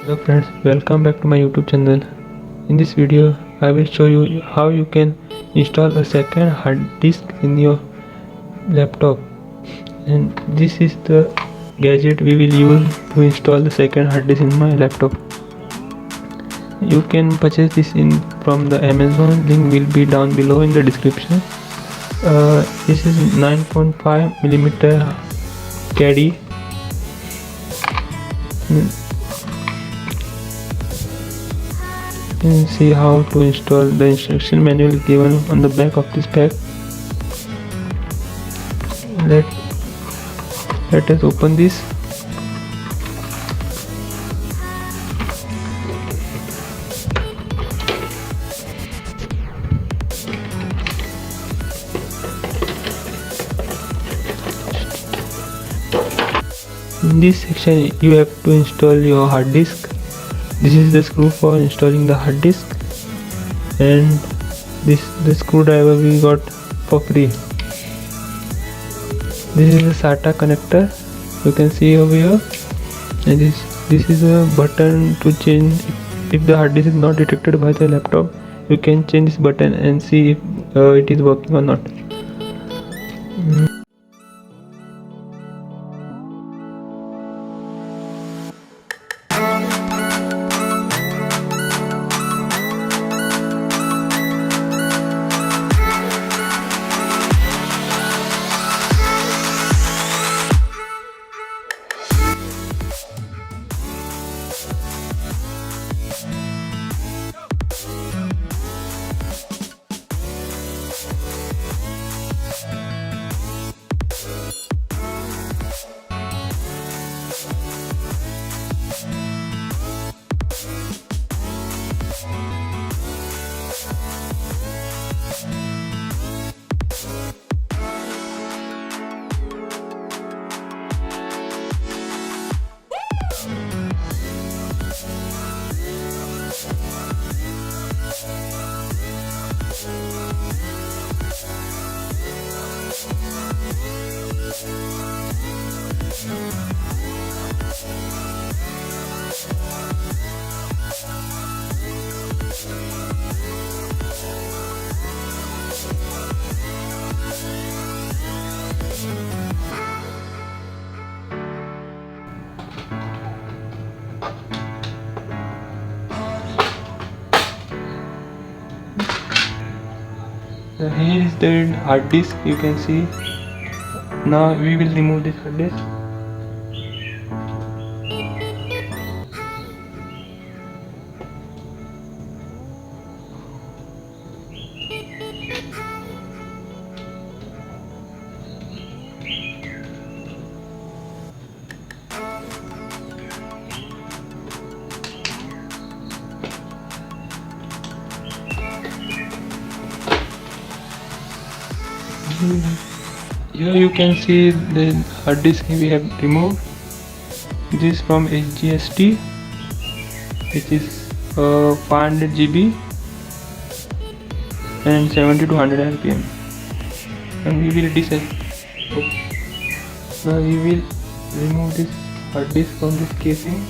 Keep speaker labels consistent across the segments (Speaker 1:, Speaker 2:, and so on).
Speaker 1: Hello friends, welcome back to my YouTube channel. In this video, I will show you how you can install a second hard disk in your laptop. And this is the gadget we will use to install the second hard disk in my laptop. You can purchase this from the Amazon. Link will be down below in the description. This is 9.5mm Caddy. You can see how to install. The instruction manual given on the back of this pack. Let us open this. In this section you have to install your hard disk. This is the screw for installing the hard disk, and this the screwdriver we got for free. This is the SATA connector, you can see over here, and this is a button to change. If the hard disk is not detected by the laptop, you can change this button and see if it is working or not. Here is the hard disk, you can see. Now we will remove this hard disk. Here you can see the hard disk we have removed. This from HDD, which is 500 GB and 70 to 100 RPM. And we will disassemble. Now we will remove this hard disk from this casing.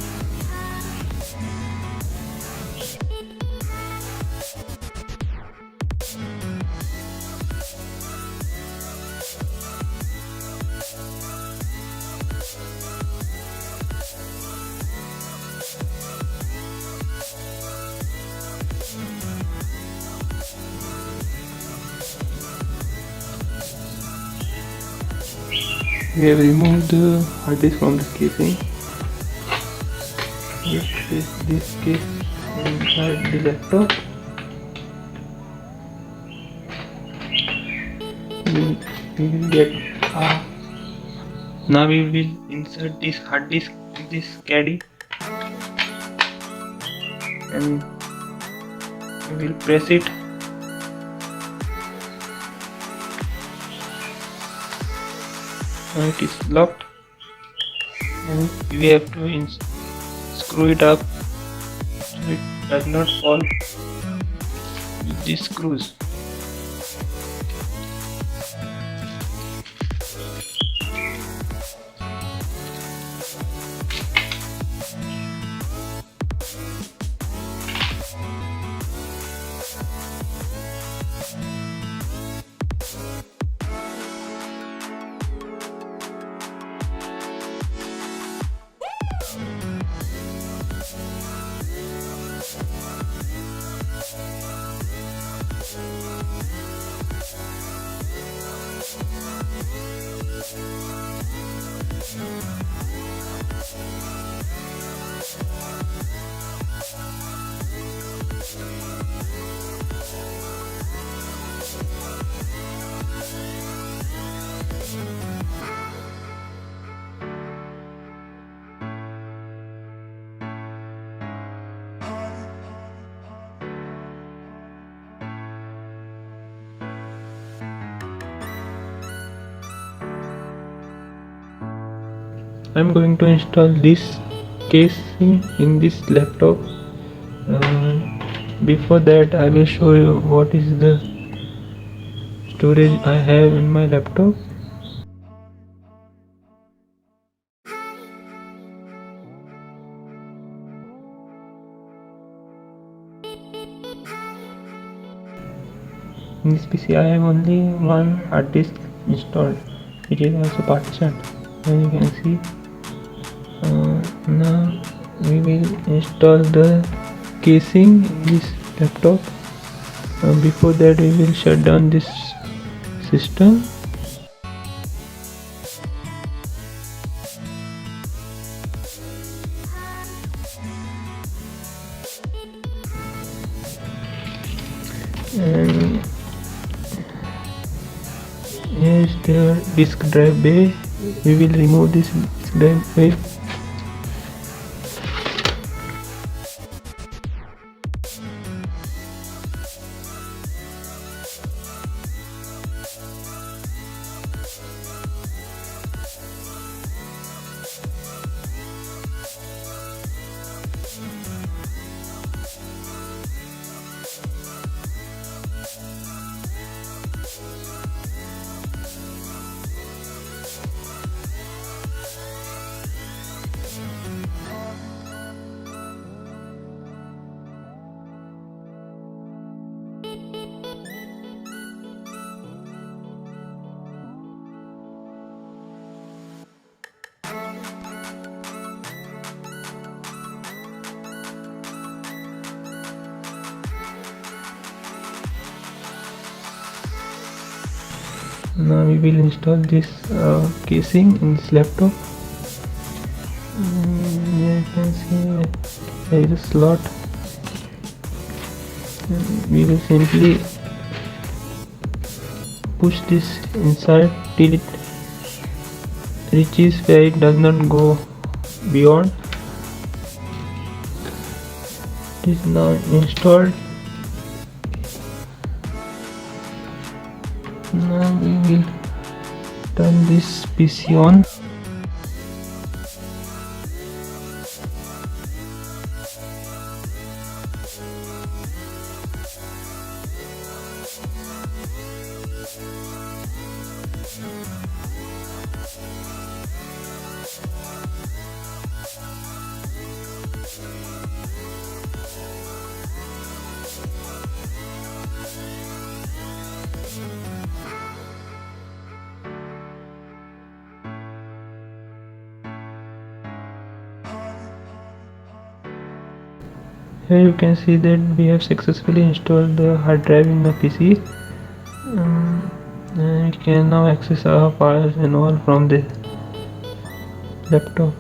Speaker 1: We have removed the hard disk from this casing. This case inside the laptop. We will get now we will insert this hard disk in this caddy, and we will press it. Now it is locked, and we have to screw it up so it does not fall with these screws. I'm going to install this casing in this laptop. Before that, I will show you what is the storage I have in my laptop. In this PC I have only one hard disk installed. It is also partitioned, as you can see. Now we will install the casing in this laptop. Before that, we will shut down this system. And here is the disk drive bay. We will remove this disk drive bay. Now we will install this casing in this laptop. Here you can see there is a slot. We will simply push this inside till it reaches where it does not go beyond. It is now installed. Now we will turn this PC on. Here you can see that we have successfully installed the hard drive in the PC. And we can now access our files and all from the laptop.